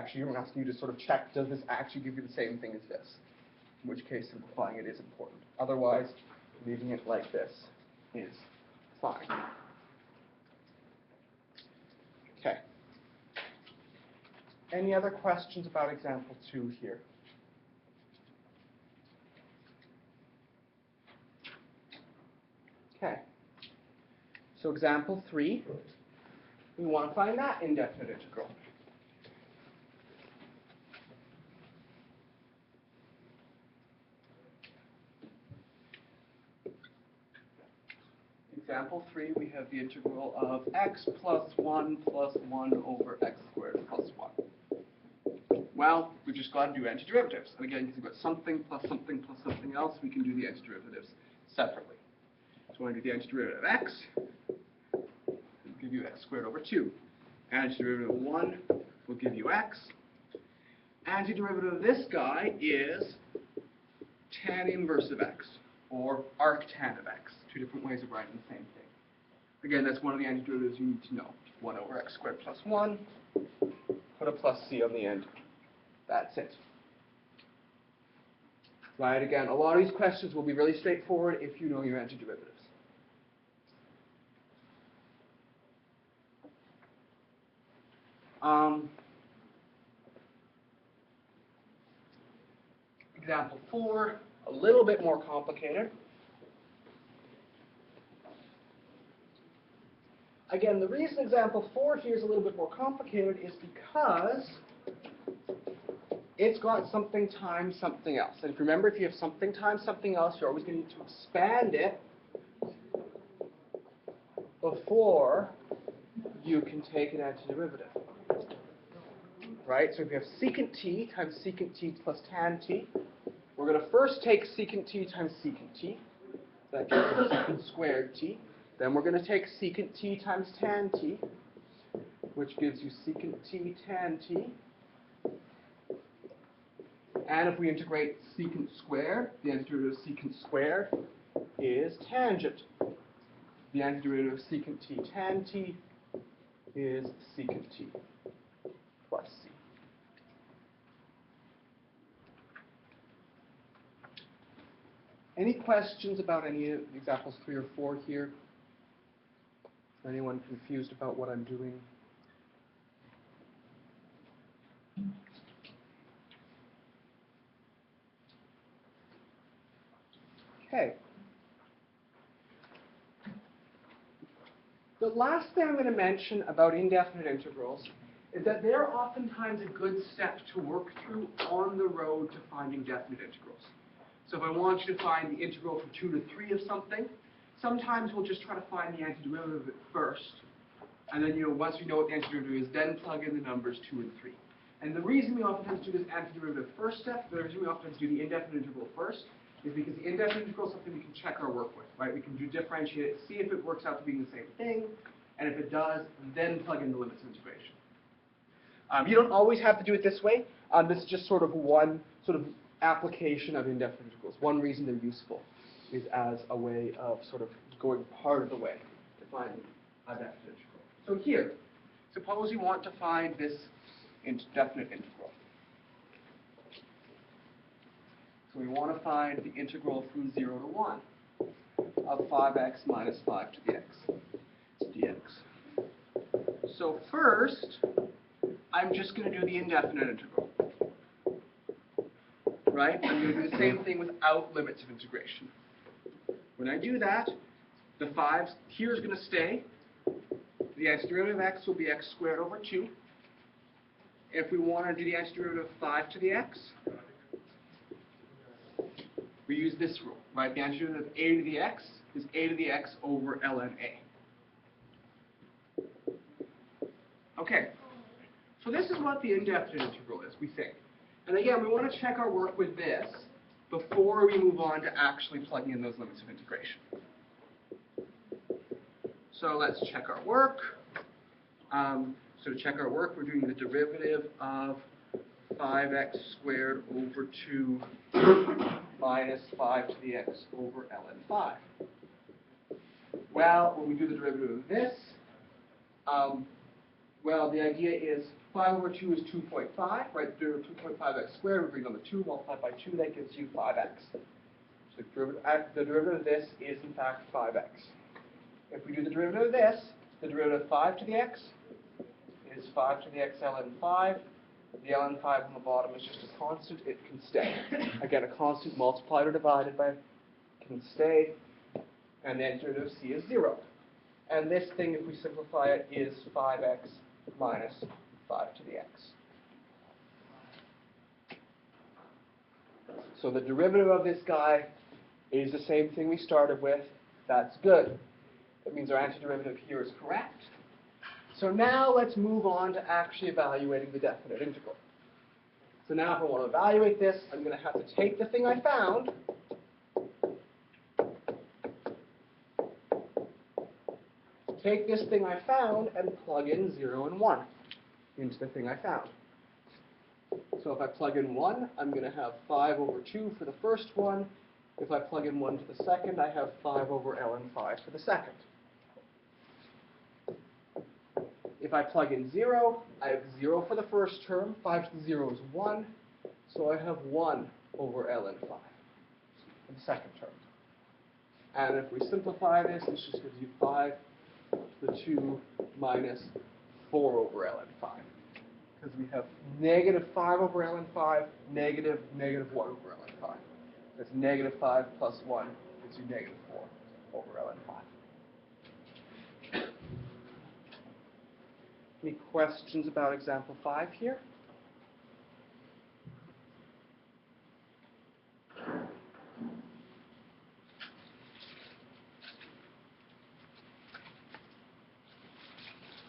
Actually, I'm asking you to sort of check, does this actually give you the same thing as this? In which case, simplifying it is important. Otherwise, leaving it like this is fine. Okay. Any other questions about example 2 here? Okay. So example 3, we want to find that indefinite integral. Example 3, we have the integral of x plus 1 over x squared plus 1. Well, we've just got to do antiderivatives. And again, because we've got something plus something else, we can do the antiderivatives separately. So we're going to do the antiderivative of x. It'll give you x squared over 2. Antiderivative of 1 will give you x. Antiderivative of this guy is tan inverse of x, or arctan of x. 2 different ways of writing the same thing. Again, that's one of the antiderivatives you need to know. 1 over x squared plus 1. Put a plus c on the end. That's it. Right, again, a lot of these questions will be really straightforward if you know your antiderivatives. Example 4, a little bit more complicated. Again, the reason example 4 here is a little bit more complicated is because it's got something times something else. And if you remember, if you have something times something else, you're always going to need to expand it before you can take an antiderivative. Right? So if you have secant t times secant t plus tan t, we're going to first take secant t times secant t. That gives us secant squared t. Then we're going to take secant t times tan t, which gives you secant t tan t. And if we integrate secant squared, the antiderivative of secant squared is tangent. The antiderivative of secant t tan t is secant t plus c. Any questions about any of examples 3 or 4 here? Anyone confused about what I'm doing? Okay. The last thing I'm going to mention about indefinite integrals is that they're oftentimes a good step to work through on the road to finding definite integrals. So if I want you to find the integral from 2 to 3 of something, sometimes we'll just try to find the antiderivative of it first. And then, once we know what the antiderivative is, then plug in the numbers 2 and 3. And the reason we oftentimes do this antiderivative first step, the reason we oftentimes do the indefinite integral first, is because the indefinite integral is something we can check our work with, right? We can differentiate it, see if it works out to being the same thing, and if it does, then plug in the limits of integration. You don't always have to do it this way. This is just sort of one sort of application of indefinite integrals. One reason they're useful is as a way of sort of going part of the way to find a definite integral. So here, suppose you want to find this definite integral. So we want to find the integral from 0 to 1 of 5x minus 5 to the x dx. So first, I'm just going to do the indefinite integral. Right? I'm going to do the same thing without limits of integration. When I do that, the 5 here is going to stay. The antiderivative of x will be x squared over 2. If we want to do the antiderivative of 5 to the x, we use this rule, right? The antiderivative of a to the x is a to the x over ln a. Okay, so this is what the indefinite integral is, we think. And again, we want to check our work with this before we move on to actually plugging in those limits of integration. So let's check our work. So to check our work, we're doing the derivative of 5x squared over 2 minus 5 to the x over ln 5. Well, when we do the derivative of this, well, the idea is 5 over 2 is 2.5, right? The derivative of 2.5x squared, we bring down the 2, multiply by 2, that gives you 5x. So the derivative of this is, in fact, 5x. If we do the derivative of this, the derivative of 5 to the x is 5 to the x ln 5. The ln 5 on the bottom is just a constant. It can stay. Again, a constant multiplied or divided by can stay. And then derivative of c is 0. And this thing, if we simplify it, is 5x minus 5 to the x. So the derivative of this guy is the same thing we started with. That's good. That means our antiderivative here is correct. So now let's move on to actually evaluating the definite integral. So now if I want to evaluate this, I'm going to have to take the thing I found, take this thing I found and plug in 0 and 1 into the thing I found. So if I plug in 1, I'm going to have 5 over 2 for the first one. If I plug in 1 to the second, I have 5 over ln 5 for the second. If I plug in 0, I have 0 for the first term. 5 to the 0 is 1. So I have 1 over ln 5 for the second term. And if we simplify this, this just gives you 5 to the 2 minus 4 over ln 5. Because we have negative 5 over ln 5, negative 1 over ln 5. That's negative 5 plus 1 gives you negative 4 over ln 5. Any questions about example 5 here?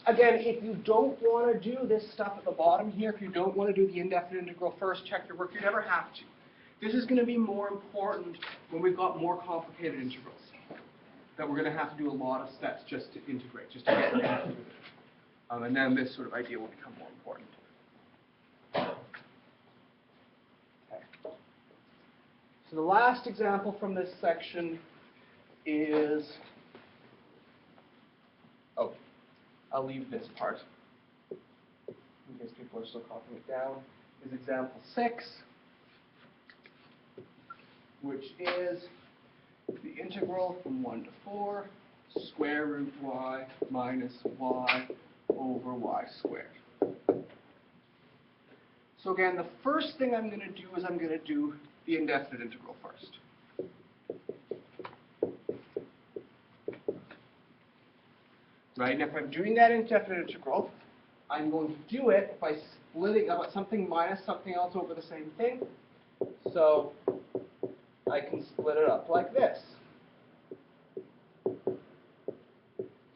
Again, if you don't want to do this stuff at the bottom here, if you don't want to do the indefinite integral first, check your work, you never have to. This is going to be more important when we've got more complicated integrals, that we're going to have to do a lot of steps just to integrate, just to get the derivative. And then this sort of idea will become more important. Okay. So the last example from this section is, oh, I'll leave this part in case people are still copying it down, is example 6, which is the integral from 1 to 4, square root y minus y over y squared. So again, the first thing I'm going to do is I'm going to do the indefinite integral first. Right, and if I'm doing that indefinite integral, I'm going to do it by splitting up something minus something else over the same thing. So I can split it up like this.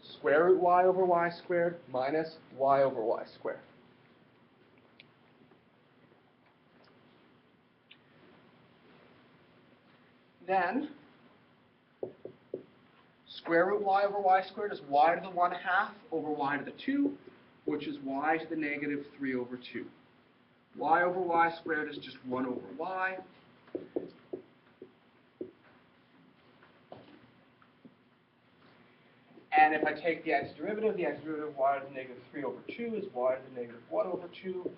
Square root y over y squared minus y over y squared. Then, square root y over y squared is y to the 1/2 over y to the 2, which is y to the negative 3 over 2. Y over y squared is just 1 over y. And if I take the antiderivative of y to the negative 3 over 2 is y to the negative 1 over 2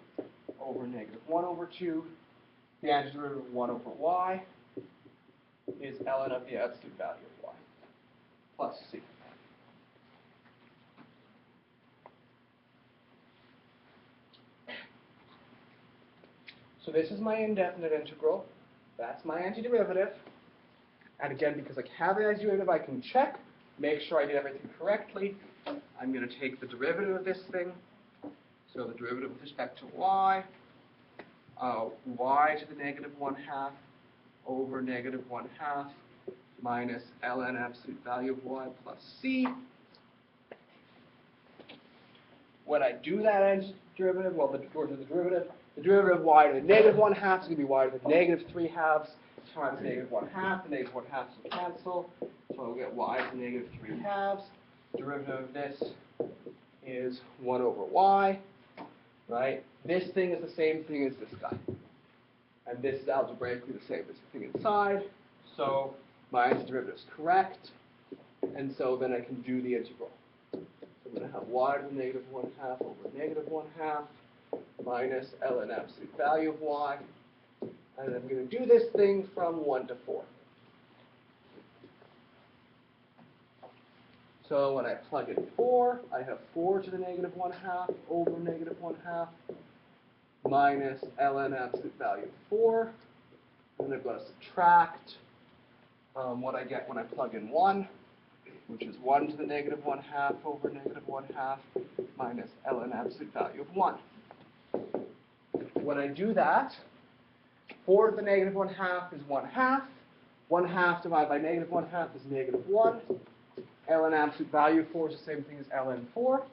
over negative 1 over 2. The antiderivative of 1 over y is ln of the absolute value of y plus c. So this is my indefinite integral. That's my antiderivative. And again, because I have the antiderivative, I can check, make sure I did everything correctly. I'm going to take the derivative of this thing. So the derivative with respect to y, y to the negative 1/2 over negative 1/2 minus ln absolute value of y plus c. When I do that antiderivative, well, the derivative of y to the negative 1/2 is going to be y to the negative 3/2 times negative 1/2. The negative 1/2 will cancel, so I'll get y to the negative 3/2. Derivative of this is 1 over y, right? This thing is the same thing as this guy. And this is algebraically the same as the thing inside. So my antiderivative is correct. And so then I can do the integral. So I'm going to have y to the negative 1/2 over negative 1/2 minus ln absolute value of y. And I'm going to do this thing from 1 to 4. So when I plug in 4, I have 4 to the negative 1/2 over negative 1/2 minus ln absolute value of 4. And then I've got to subtract what I get when I plug in 1, which is 1 to the negative 1/2 over negative 1/2 minus ln absolute value of 1. When I do that, 4 to the negative 1/2 is 1/2. 1/2 divided by negative 1/2 is negative 1. ln absolute value of 4 is the same thing as ln 4.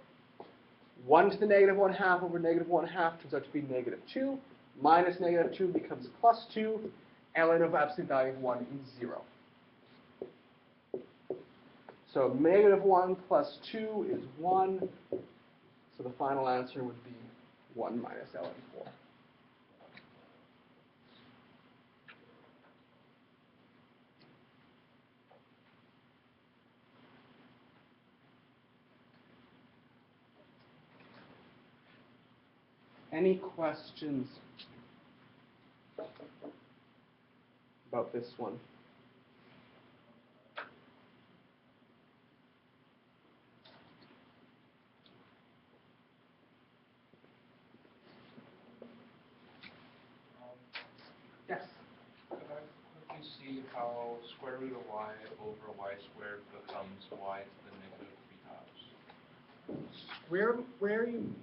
1 to the negative 1/2 over negative 1/2 turns out to be negative 2. Minus negative 2 becomes plus 2. ln of absolute value of 1 is 0. So negative 1 plus 2 is 1. So the final answer would be 1 minus ln 4. Any questions about this one? Yes? Could I quickly see how square root of y over y squared becomes y to the negative 3/2? Where are you?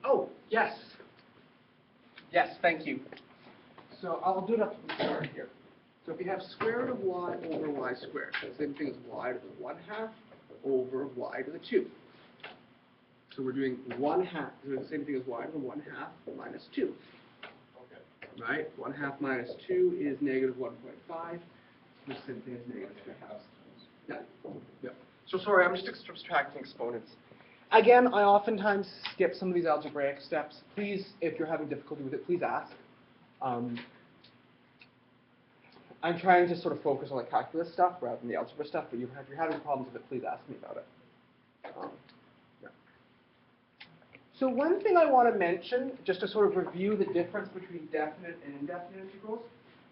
Oh, yes. Yes, thank you. So I'll do it up to the start here. So if you have square root of y over y squared, the same thing as y to the 1/2 over y to the 2. So we're doing 1/2, the same thing as y to the 1/2 minus 2. Okay. Right? 1/2 minus 2 is negative 1.5. The same thing as negative 3/2. Yeah. Yeah. So sorry, I'm just subtracting exponents. Again, I oftentimes skip some of these algebraic steps. Please, if you're having difficulty with it, please ask. I'm trying to sort of focus on the calculus stuff rather than the algebra stuff, but if you're having problems with it, please ask me about it. Yeah. So one thing I want to mention, just to sort of review the difference between definite and indefinite integrals.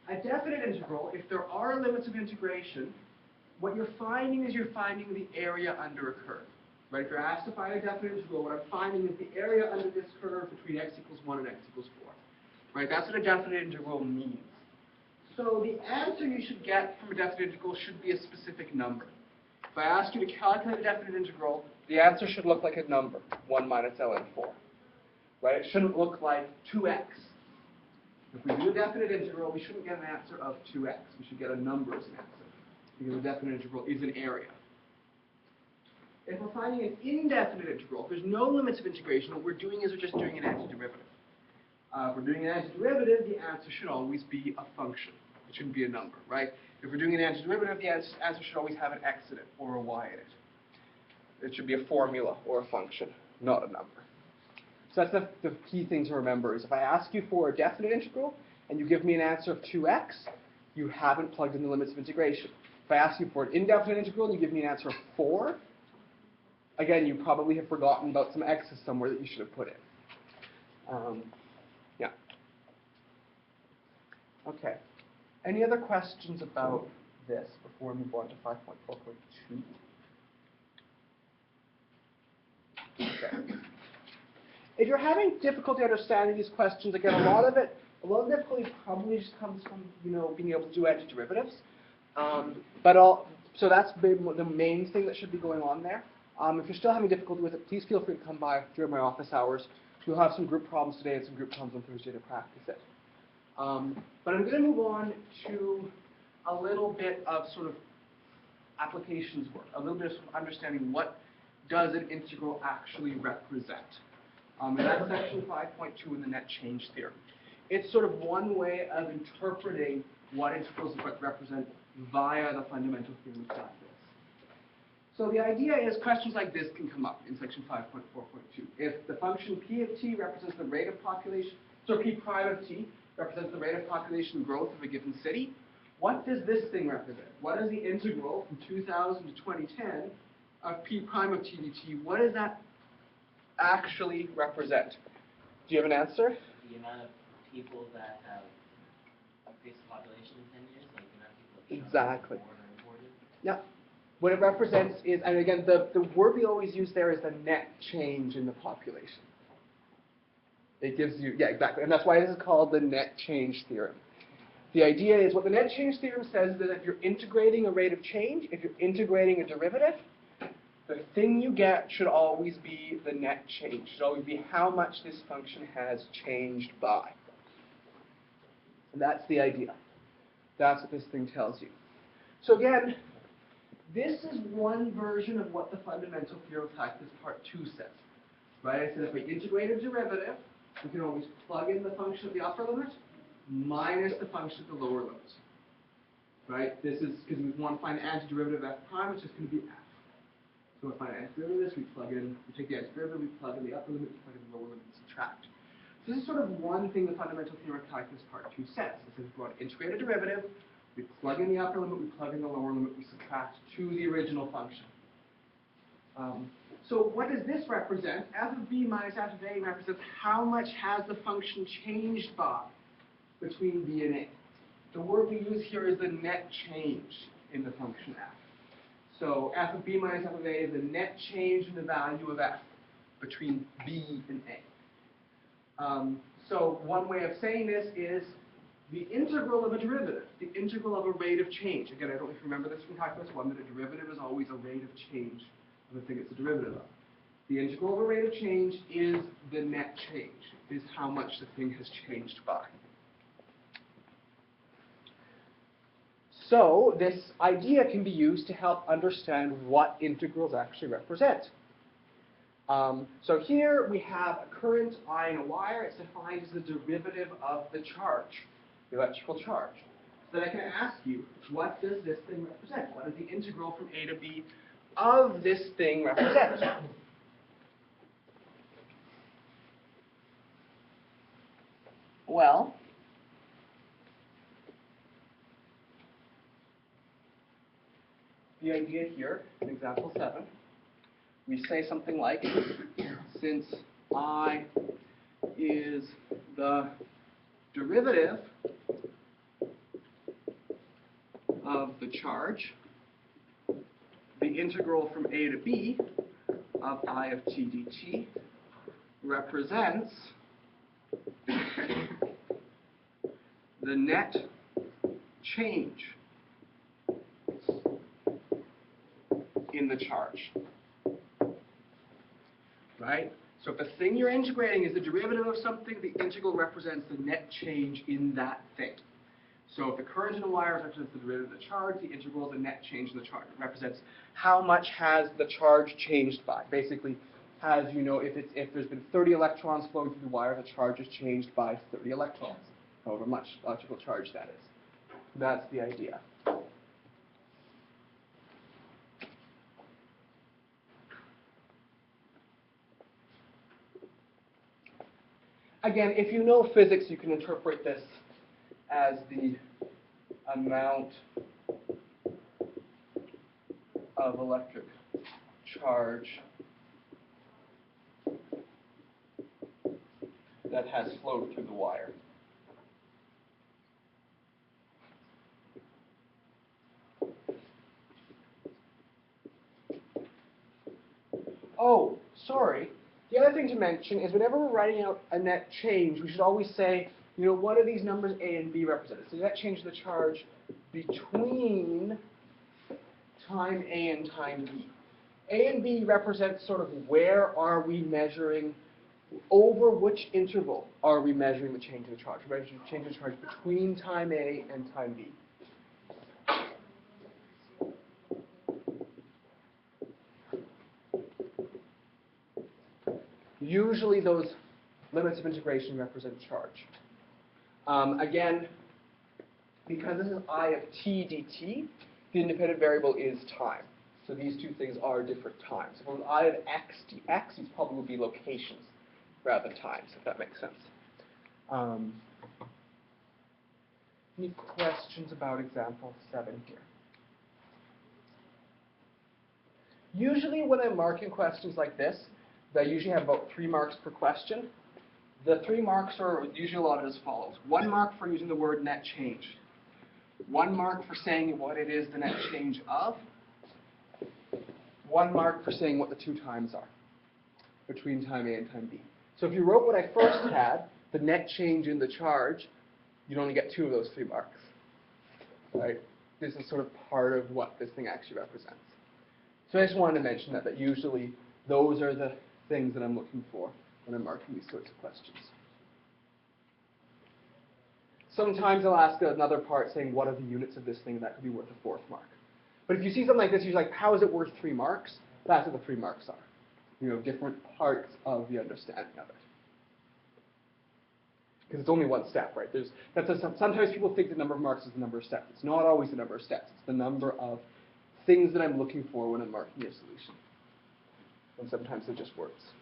A definite integral, if there are limits of integration, what you're finding is you're finding the area under a curve. Right? If you're asked to find a definite integral, what I'm finding is the area under this curve between x equals 1 and x equals 4. Right? That's what a definite integral means. So the answer you should get from a definite integral should be a specific number. If I ask you to calculate a definite integral, the answer should look like a number, 1 minus ln 4. Right? It shouldn't look like 2x. If we do a definite integral, we shouldn't get an answer of 2x. We should get a number as an answer, because a definite integral is an area. If we're finding an indefinite integral, if there's no limits of integration, what we're doing is we're just doing an antiderivative. If we're doing an antiderivative, the answer should always be a function. It shouldn't be a number, right? If we're doing an antiderivative, the answer should always have an x in it or a y in it. It should be a formula or a function, not a number. So that's the key thing to remember is if I ask you for a definite integral and you give me an answer of 2x, you haven't plugged in the limits of integration. If I ask you for an indefinite integral and you give me an answer of 4, again, you probably have forgotten about some x's somewhere that you should have put in. Yeah. Okay. Any other questions about this before we move on to 5.4.2? Okay. If you're having difficulty understanding these questions, again, a lot of the difficulty probably just comes from, being able to do antiderivatives. So that's the main thing that should be going on there. If you're still having difficulty with it, please feel free to come by during my office hours. We'll have some group problems today and some group problems on Thursday to practice it. But I'm going to move on to a little bit of sort of applications work, a little bit of understanding what does an integral actually represent. And that's section 5.2 in the net change theorem. It's sort of one way of interpreting what integrals represent via the fundamental theorem of calculus. So the idea is questions like this can come up in section 5.4.2. If the function p of t represents the rate of population, so p prime of t represents the rate of population growth of a given city, what does this thing represent? What is the integral from 2000 to 2010 of p prime of t dt? What does that actually represent? Do you have an answer? The amount of people that have increased the population in 10 years, like the amount of people that have Exactly. born or imported. Yeah. What it represents is, and again, the word we always use there is the net change in the population. It gives you, yeah, exactly. And that's why this is called the net change theorem. The idea is, what the net change theorem says is that if you're integrating a rate of change, if you're integrating a derivative, the thing you get should always be the net change. Should always be how much this function has changed by. And that's the idea. That's what this thing tells you. So again, this is one version of what the fundamental theorem of calculus part 2 says. Right? I said if we integrate a derivative, we can always plug in the function of the upper limit minus the function of the lower limit. Right? This is because we want to find the antiderivative of f prime, it's just going to be f. So if I find an antiderivative of this, we plug in, we take the antiderivative, we plug in the upper limit, we plug in the lower limit, and subtract. So this is sort of one thing the fundamental theorem of calculus part 2 says. It says if we want to integrate a derivative, we plug in the upper limit, we plug in the lower limit, we subtract to the original function. So what does this represent? F of b minus f of a represents how much has the function changed by between b and a. The word we use here is the net change in the function f. So f of b minus f of a is the net change in the value of f between b and a. So one way of saying this is the integral of a derivative, the integral of a rate of change. Again, I don't know if you remember this from calculus 1, that a derivative is always a rate of change of the thing it's a derivative of. The integral of a rate of change is the net change, is how much the thing has changed by. So this idea can be used to help understand what integrals actually represent. So here we have a current I in a wire. It's defined as the derivative of the charge, the electrical charge. So then I can ask you, what does this thing represent? What does the integral from a to b of this thing represent? Well, the idea here, in example 7, we say something like, since I is the derivative of the charge, the integral from a to b of I of t dt represents the net change in the charge. Right? So if the thing you're integrating is the derivative of something, the integral represents the net change in that thing. So if the current in a wire represents the derivative of the charge, the integral is the net change in the charge. It represents how much has the charge changed by. Basically, has, you know, if there's been 30 electrons flowing through the wire, the charge is changed by 30 electrons, however much electrical charge that is. That's the idea. Again, if you know physics, you can interpret this as the amount of electric charge that has flowed through the wire. Oh, sorry. The other thing to mention is whenever we're writing out a net change, we should always say, you know, what do these numbers A and B represent? So net change of the charge between time A and time B. A and B represents sort of where are we measuring, over which interval are we measuring the change in the charge? We're measuring the change in the charge between time A and time B. Usually those limits of integration represent charge. Again, because this is I of t dt, the independent variable is time. So these two things are different times. If it was I of x dx, these probably would be locations rather than times, if that makes sense. Any questions about example 7 here? Usually when I'm marking questions like this, I usually have about 3 marks per question. The 3 marks are usually allotted as follows. 1 mark for using the word net change. 1 mark for saying what it is the net change of. 1 mark for saying what the 2 times are between time A and time B. So if you wrote what I first had, the net change in the charge, you'd only get 2 of those 3 marks. Right? This is sort of part of what this thing actually represents. So I just wanted to mention that usually those are the things that I'm looking for when I'm marking these sorts of questions. Sometimes I'll ask another part saying, what are the units of this thing, and that could be worth a 4th mark. But if you see something like this, you're like, how is it worth 3 marks? That's what the 3 marks are. You know, different parts of the understanding of it. Because it's only 1 step, right? Sometimes people think the number of marks is the number of steps. It's not always the number of steps. It's the number of things that I'm looking for when I'm marking a solution. And sometimes they're just words.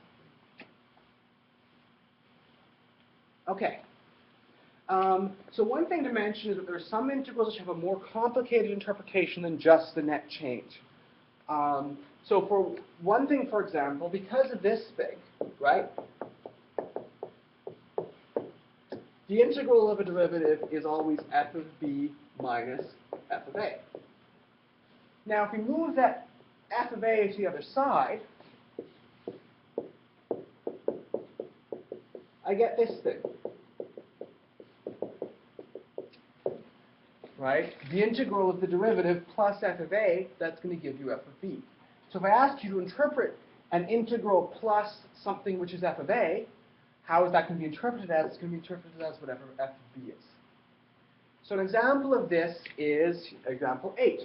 Okay. So one thing to mention is that there are some integrals which have a more complicated interpretation than just the net change. So for one thing, for example, because of this thing, right, the integral of a derivative is always f of b minus f of a. Now, if we move that f of a to the other side, I get this thing. Right? The integral of the derivative plus f of a, that's going to give you f of b. So if I asked you to interpret an integral plus something which is f of a, how is that going to be interpreted as? It's going to be interpreted as whatever f of b is. So an example of this is example 8.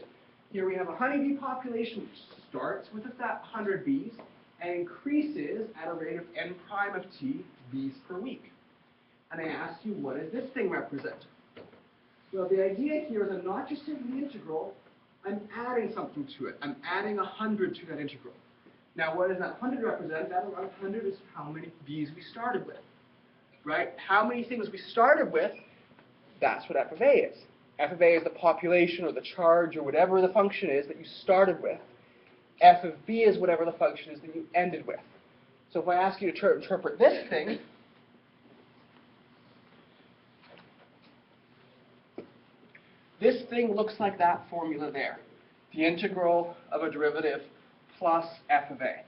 Here we have a honeybee population which starts with 100 bees and increases at a rate of n prime of t bees per week. And I ask you, what does this thing represent? Well, the idea here is I'm not just taking the integral, I'm adding something to it. I'm adding 100 to that integral. Now, what does that 100 represent? That 100 is how many bees we started with, right? How many things we started with, that's what f of a is. F of a is the population or the charge or whatever the function is that you started with. F of b is whatever the function is that you ended with. So if I ask you to interpret this thing, this thing looks like that formula there. The integral of a derivative plus f of a.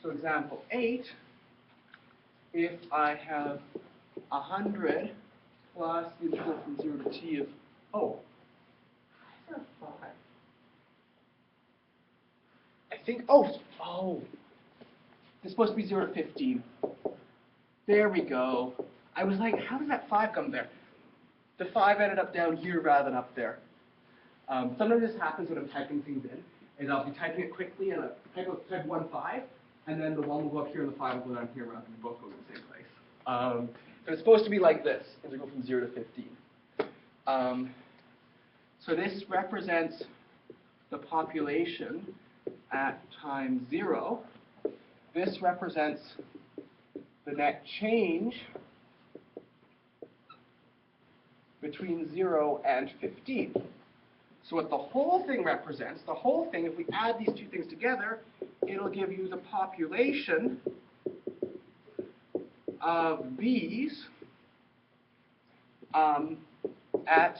So example 8, if I have 100 plus the integral from 0 to t of, oh, is there a 5? I think, it's supposed to be 0 to 15. There we go. I was like, how does that 5 come there? The 5 ended up down here rather than up there. Sometimes this happens when I'm typing things in, is I'll be typing it quickly and I'll type 1, 5, and then the 1 will go up here and the 5 will go down here rather than both go in the same place. So it's supposed to be like this, integral from 0 to 15. So this represents the population at time 0. This represents the net change between 0 and 15. So what the whole thing represents, the whole thing, if we add these two things together, it'll give you the population of bees at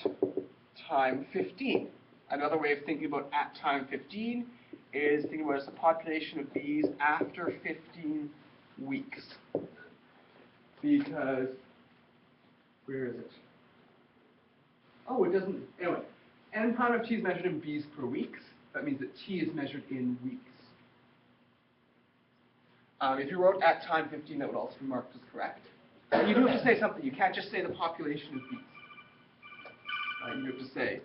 time 15. Another way of thinking about at time 15 is thinking about it as the population of bees after 15 weeks. Because, where is it? Oh, it doesn't, anyway. N prime of t is measured in bees per weeks. That means that t is measured in weeks. If you wrote at time 15, that would also be marked as correct. You do have to say something. You can't just say the population of bees. You have to say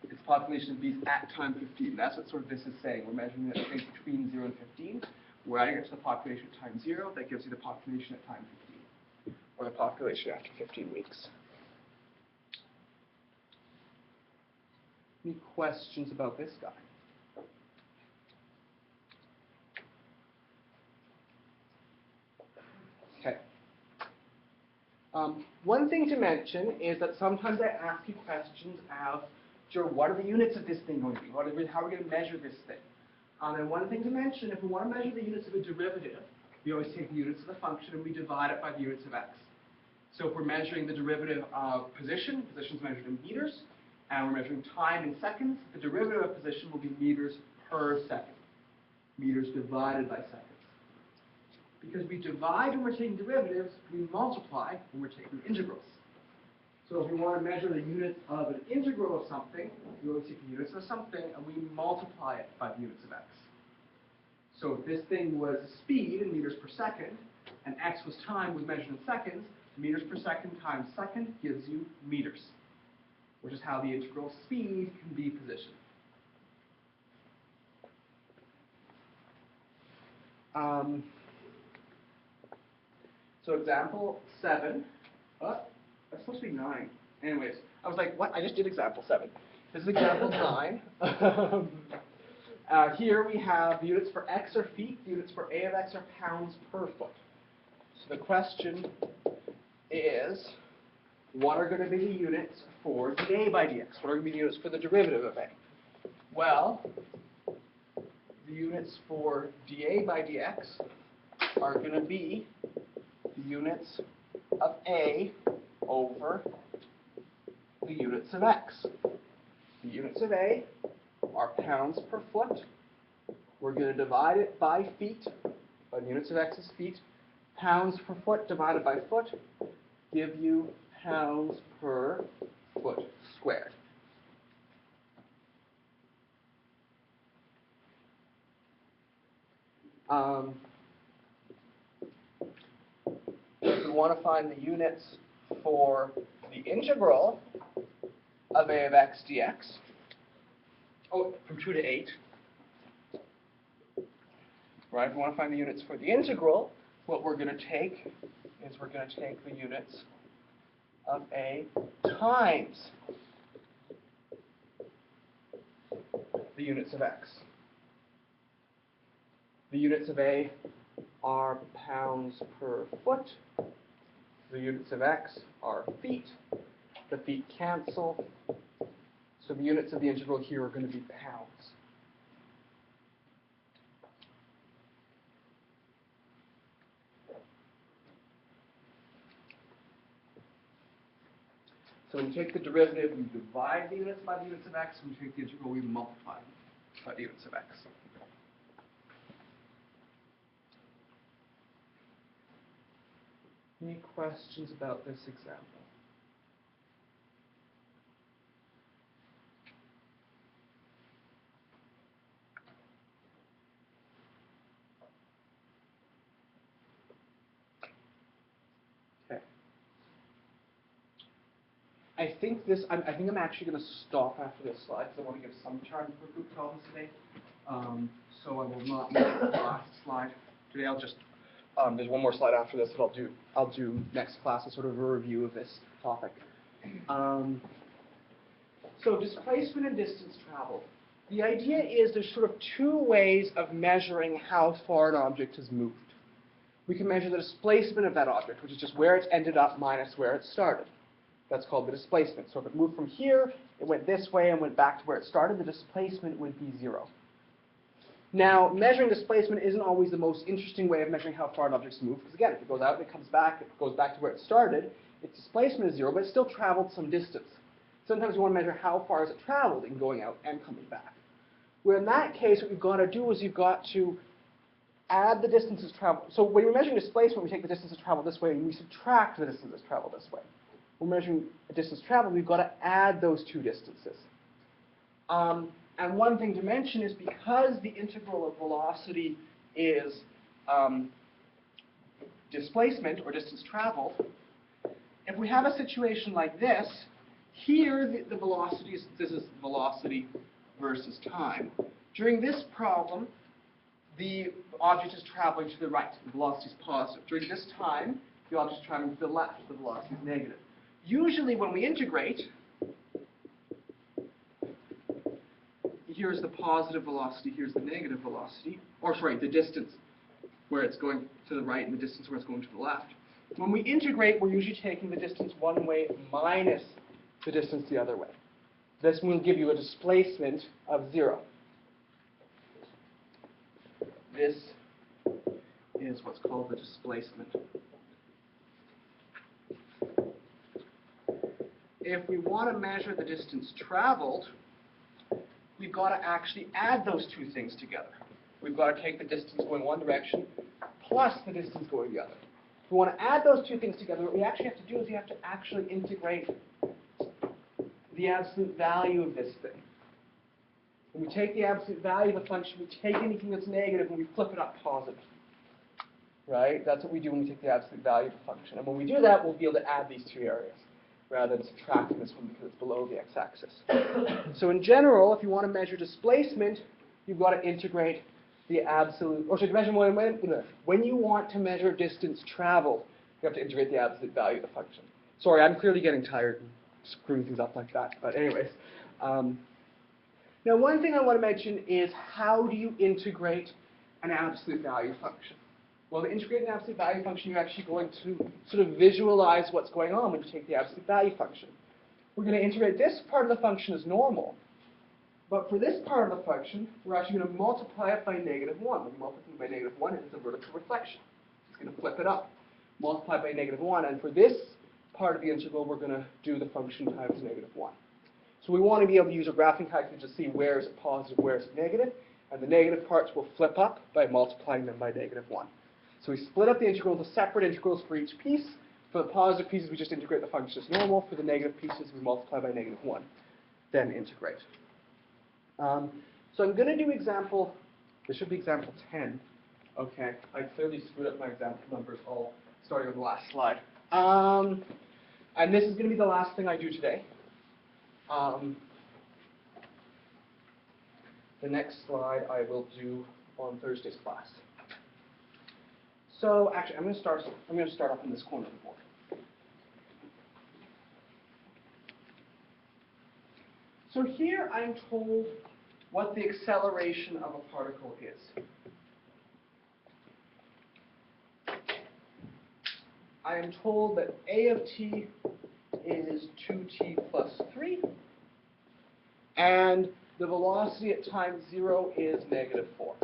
it's population of bees at time 15. That's what sort of this is saying. We're measuring the space between 0 and 15. We're adding it to the population at time 0. That gives you the population at time 15, or the population after 15 weeks. Any questions about this guy? Okay. One thing to mention is that sometimes I ask you questions of, sure, what are the units of this thing going to be? How are we going to measure this thing? And one thing to mention, if we want to measure the units of a derivative, we always take the units of the function and we divide it by the units of x. So if we're measuring the derivative of position, position is measured in meters, and we're measuring time in seconds, the derivative of position will be meters per second. Meters divided by seconds. Because we divide when we're taking derivatives, we multiply when we're taking integrals. So if we want to measure the units of an integral of something, we always take the units of something and we multiply it by the units of x. So if this thing was speed in meters per second, and x was time was measured in seconds, meters per second times second gives you meters, which is how the integral speed can be position. So example 7. That's supposed to be 9. Anyways, I was like, what? I just did example 7. This is example 9. Here we have the units for x are feet, the units for a of x are pounds per foot. So the question is, what are going to be the units for dA by dx? What are going to be the units for the derivative of a? Well, the units for dA by dx are going to be the units of a over the units of x. The units of a are pounds per foot. We're going to divide it by feet, by the units of x is feet. Pounds per foot divided by foot give you pounds per foot squared. If we want to find the units for the integral of a of x dx, from 2 to 8, right? If we want to find the units for the integral, what we're going to take is we're going to take the units of a times the units of x. The units of a are pounds per foot. The units of x are feet. The feet cancel. So the units of the integral here are going to be pounds. So when you take the derivative, you divide the units by the units of x. When you take the integral, we multiply them by the units of x. Any questions about this example? Okay. I think I'm actually going to stop after this slide because I want to give some time for group problems today. So I will not make the last slide today. I'll just there's one more slide after this that I'll do next class, a sort of a review of this topic. So displacement and distance traveled. The idea is there's sort of two ways of measuring how far an object has moved. We can measure the displacement of that object, which is just where it's ended up minus where it started. That's called the displacement. So if it moved from here, it went this way and went back to where it started, the displacement would be 0. Now, measuring displacement isn't always the most interesting way of measuring how far an object's moved, because again, if it goes out and it comes back, it goes back to where it started, its displacement is 0, but it still traveled some distance. Sometimes we want to measure how far has it traveled in going out and coming back. Where in that case, what you've got to do is you've got to add the distances traveled. So when you're measuring displacement, we take the distances traveled this way and we subtract the distances traveled this way. When we're measuring a distance traveled, we've got to add those two distances. And one thing to mention is because the integral of velocity is displacement or distance traveled, if we have a situation like this, here the velocities, this is velocity versus time. During this problem, the object is traveling to the right, the velocity is positive. During this time, the object is traveling to the left, the velocity is negative. Usually when we integrate, here's the positive velocity, here's the negative velocity, or sorry, the distance where it's going to the right and the distance where it's going to the left. When we integrate, we're usually taking the distance one way minus the distance the other way. This will give you a displacement of 0. This is what's called the displacement. If we want to measure the distance traveled, we've got to actually add those two things together. We've got to take the distance going one direction plus the distance going the other. If we want to add those two things together, what we actually have to do is we have to actually integrate the absolute value of this thing. When we take the absolute value of a function, we take anything that's negative and we flip it up positive. Right? That's what we do when we take the absolute value of a function. And when we do that, we'll be able to add these two areas rather than subtracting this one because it's below the x-axis. So in general, if you want to measure displacement, you've got to integrate the absolute, or should you measure when you want to measure distance traveled, you have to integrate the absolute value of the function. Sorry, I'm clearly getting tired and screwing things up like that. But anyways, now one thing I want to mention is how do you integrate an absolute value function? Well, to integrate an absolute value function, you're actually going to sort of visualize what's going on when you take the absolute value function. We're going to integrate this part of the function as normal. But for this part of the function, we're actually going to multiply it by -1. When you multiply by -1, it's a vertical reflection. It's going to flip it up. Multiply by -1. And for this part of the integral, we're going to do the function times -1. So we want to be able to use a graphing calculator to see where is it positive, where is it negative. And the negative parts will flip up by multiplying them by -1. So we split up the integral into separate integrals for each piece. For the positive pieces, we just integrate the function as normal. For the negative pieces, we multiply by -1, then integrate. So I'm going to do example, this should be example 10. Okay, I clearly screwed up my example numbers all starting on the last slide. And this is going to be the last thing I do today. The next slide I will do on Thursday's class. So actually, I'm going to start off in this corner of the board. So here I'm told what the acceleration of a particle is. I am told that a of t is 2t plus 3, and the velocity at time 0 is -4.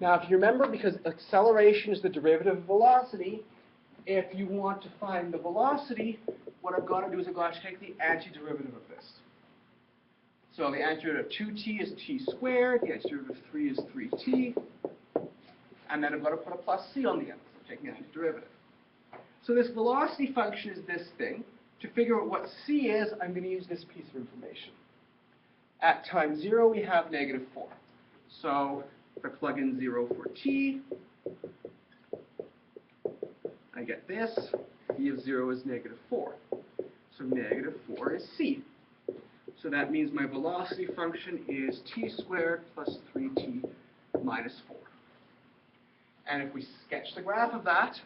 Now, if you remember, because acceleration is the derivative of velocity, if you want to find the velocity, what I've got to do is I've got to take the antiderivative of this. So the antiderivative of 2t is t squared, the antiderivative of 3 is 3t, and then I've got to put a plus c on the end, so taking the antiderivative. So this velocity function is this thing. To figure out what c is, I'm going to use this piece of information. At time 0, we have -4. So if I plug in 0 for t, I get this. E of 0 is -4. So -4 is c. So that means my velocity function is t squared plus 3t minus 4. And if we sketch the graph of that,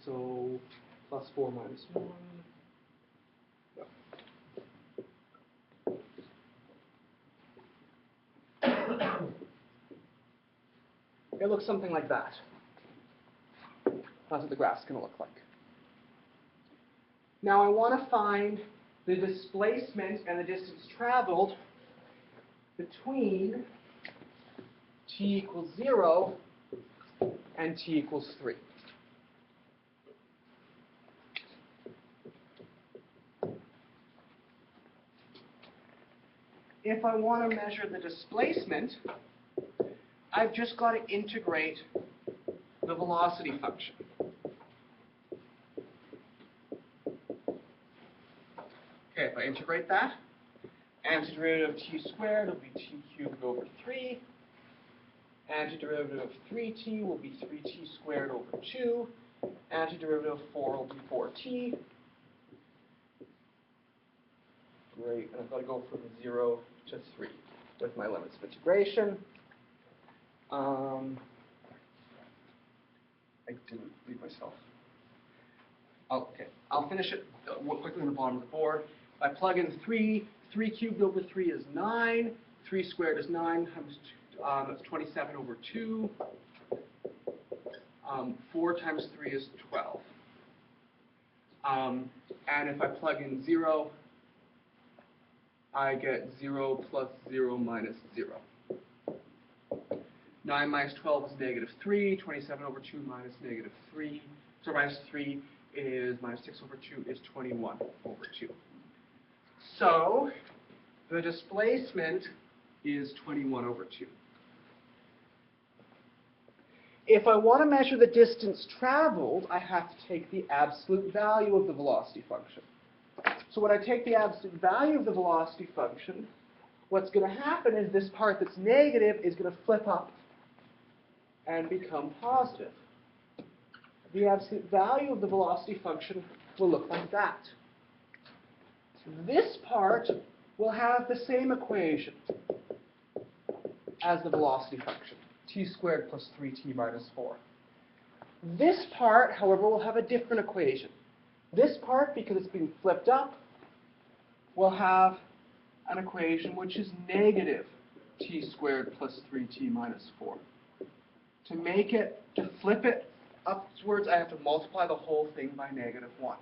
so plus 4 minus 1. It looks something like that. That's what the graph's going to look like. Now I want to find the displacement and the distance traveled between t equals 0 and t equals 3. If I want to measure the displacement, I've just got to integrate the velocity function. Okay, if I integrate that, antiderivative of t squared will be t cubed over 3. Antiderivative of 3t will be 3t squared over 2. Antiderivative of 4 will be 4t. Great, and I've got to go from 0 to 3 with my limits of integration. I didn't leave myself. Okay, I'll finish it quickly on the bottom of the board. I plug in 3. 3 cubed over 3 is 9. 3 squared is 9 times 2, that's 27 over 2. 4 times 3 is 12. And if I plug in 0, I get 0 plus 0 minus 0. 9 minus 12 is negative 3. 27 over 2 minus negative 3. So minus 3 is minus 6 over 2 is 21 over 2. So the displacement is 21 over 2. If I want to measure the distance traveled, I have to take the absolute value of the velocity function. So when I take the absolute value of the velocity function, what's going to happen is this part that's negative is going to flip up and become positive. The absolute value of the velocity function will look like that. This part will have the same equation as the velocity function, t squared plus 3t minus 4. This part, however, will have a different equation. This part, because it's being flipped up, will have an equation which is negative t squared plus 3t minus 4. To flip it upwards, I have to multiply the whole thing by negative 1.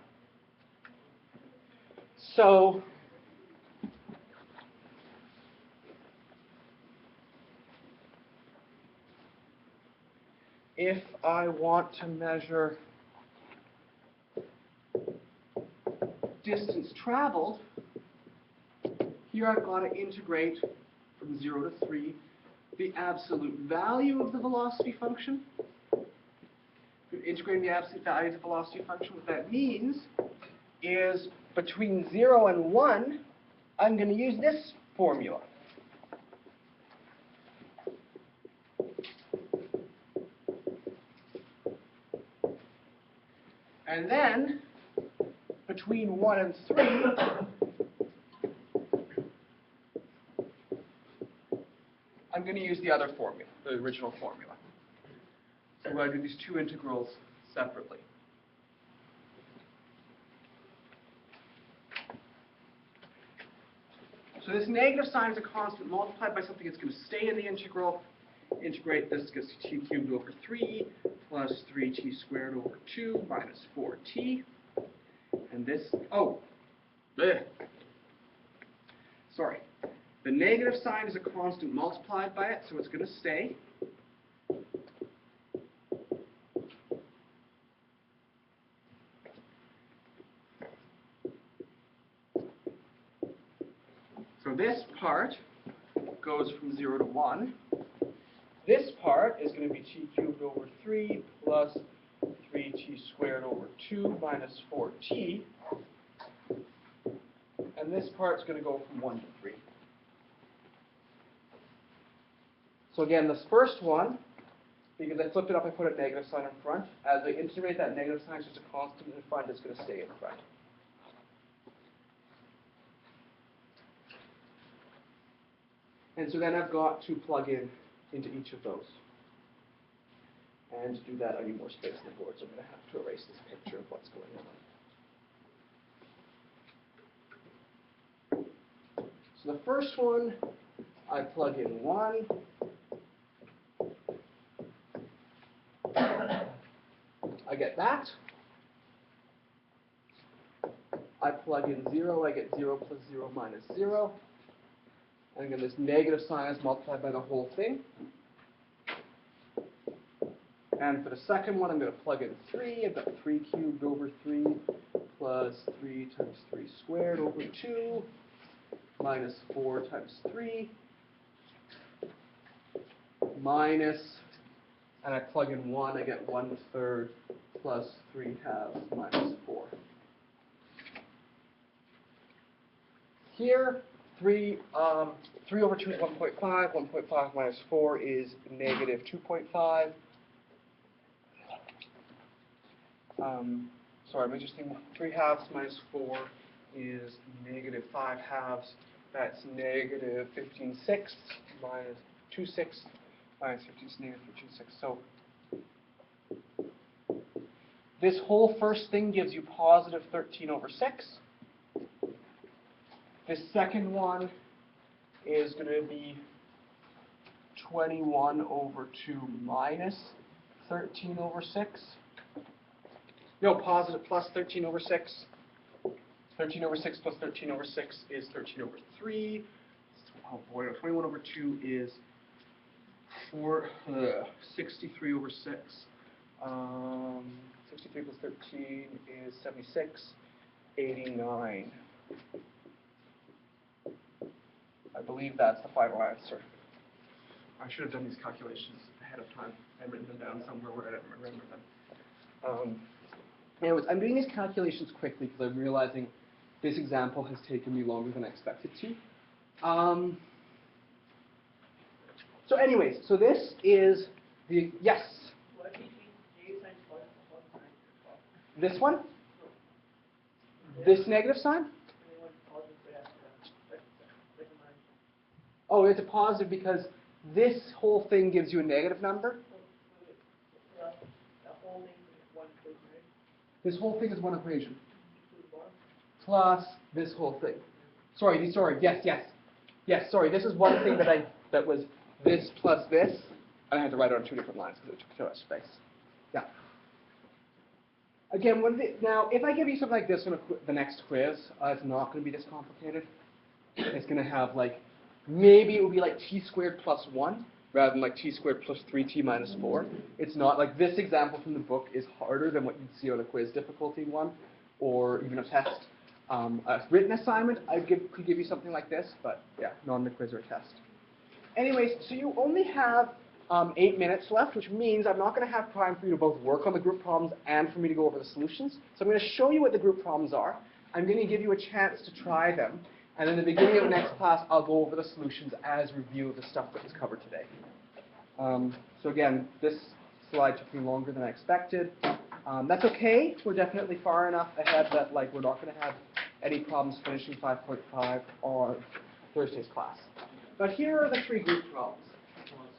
So if I want to measure distance traveled, here I've got to integrate from 0 to 3 the absolute value of the velocity function. Integrating the absolute value of the velocity function, what that means is between 0 and 1, I'm going to use this formula. And then, between 1 and 3, I'm going to use the other formula, the original formula. So we're going to do these two integrals separately. So this negative sign is a constant multiplied by something that's going to stay in the integral. Integrate this gets to t cubed over 3 plus 3t squared over 2 minus 4t. And this, sorry. The negative sign is a constant multiplied by it, so it's going to stay. So this part goes from 0 to 1. This part is going to be t cubed over 3 plus 3t squared over 2 minus 4t. And this part's going to go from 1 to 3. So again, this first one, because I flipped it up, I put a negative sign in front. As I integrate, that negative sign is just a constant in front. It's going to stay in front. And so then I've got to plug in into each of those. And to do that, I need more space on the board, so I'm going to have to erase this picture of what's going on. So the first one, I plug in 1. I get that. I plug in 0, I get 0 plus 0 minus 0. And again, this negative sign is multiplied by the whole thing. And for the second one, I'm going to plug in 3. I've got 3 cubed over 3 plus 3 times 3 squared over 2 minus 4 times 3 minus, and I plug in 1, I get 1/3 plus 3 halves minus 4. Here, 3 over 2 is 1.5. 1.5 minus 4 is negative 2.5. Sorry, let me just think. 3 halves minus 4 is negative 5 halves. That's negative 15/6 minus 2/6 minus 15 is negative 15/6. So this whole first thing gives you positive 13 over 6. This second one is going to be 21 over 2 minus 13 over 6. No, positive plus 13 over 6. 13 over 6 plus 13 over 6 is 13 over 3. Oh boy, 21 over 2 is 63 over 6. 63 plus 13 is 76. 89. I believe that's the final answer. I should have done these calculations ahead of time and written them down somewhere where I didn't remember them. Anyways, I'm doing these calculations quickly because I'm realizing this example has taken me longer than I expected to. So anyways, so this is the, yes? What between negative sign plus plus sign plus? This one? This negative sign? And then one positive, so that's second line. Oh, it's a positive because this whole thing gives you a negative number. So the whole thing is one equation, right? This whole thing is one equation. To the bottom. Plus this whole thing. Sorry, yes, sorry, this is one thing that was this plus this, and I had to write it on two different lines because it took too much space. Yeah. Again, now, if I give you something like this on the next quiz, it's not going to be this complicated. It's going to have, like, maybe it will be like t squared plus 1, rather than like t squared plus 3t minus 4. It's not, like, this example from the book is harder than what you'd see on a quiz difficulty one, or even a test. A written assignment, could give you something like this, but yeah, not on a quiz or a test. Anyways, so you only have 8 minutes left, which means I'm not going to have time for you to both work on the group problems and for me to go over the solutions. So I'm going to show you what the group problems are. I'm going to give you a chance to try them. And in the beginning of the next class, I'll go over the solutions as review of the stuff that was covered today. So again, this slide took me longer than I expected. That's okay. We're definitely far enough ahead that we're not going to have any problems finishing 5.5 on Thursday's class. But here are the 3 group problems.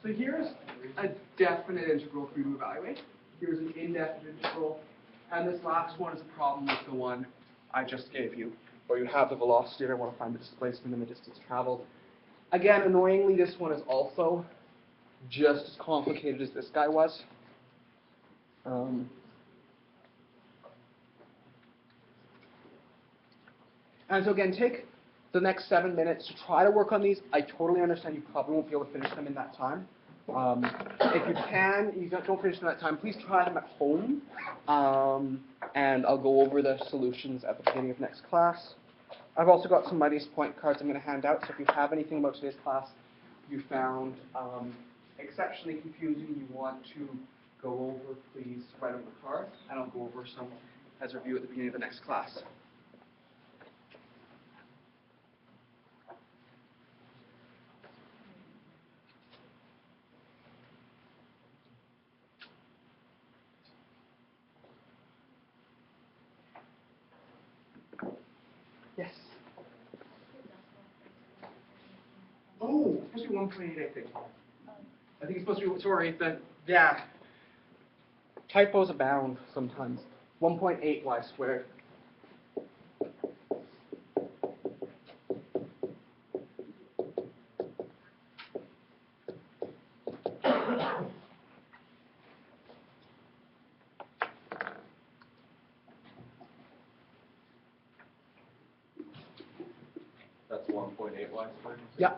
So here's a definite integral for you to evaluate. Here's an indefinite integral. And this last one is a problem like the one I just gave you, where you have the velocity and I want to find the displacement and the distance traveled. Again, annoyingly, this one is also just as complicated as this guy was. And so again, take the next 7 minutes to try to work on these. I totally understand you probably won't be able to finish them in that time. If you don't finish them in that time, please try them at home. And I'll go over the solutions at the beginning of next class. I've also got some Mighty's point cards I'm going to hand out. So if you have anything about today's class you found exceptionally confusing and you want to go over, please write on the card. And I'll go over some as a review at the beginning of the next class. Yes. Oh, it's supposed to be 1.8, I think. I think it's supposed to be, sorry, yeah. Typos abound sometimes. 1.8 y squared. That's 1.8 y squared? Yeah.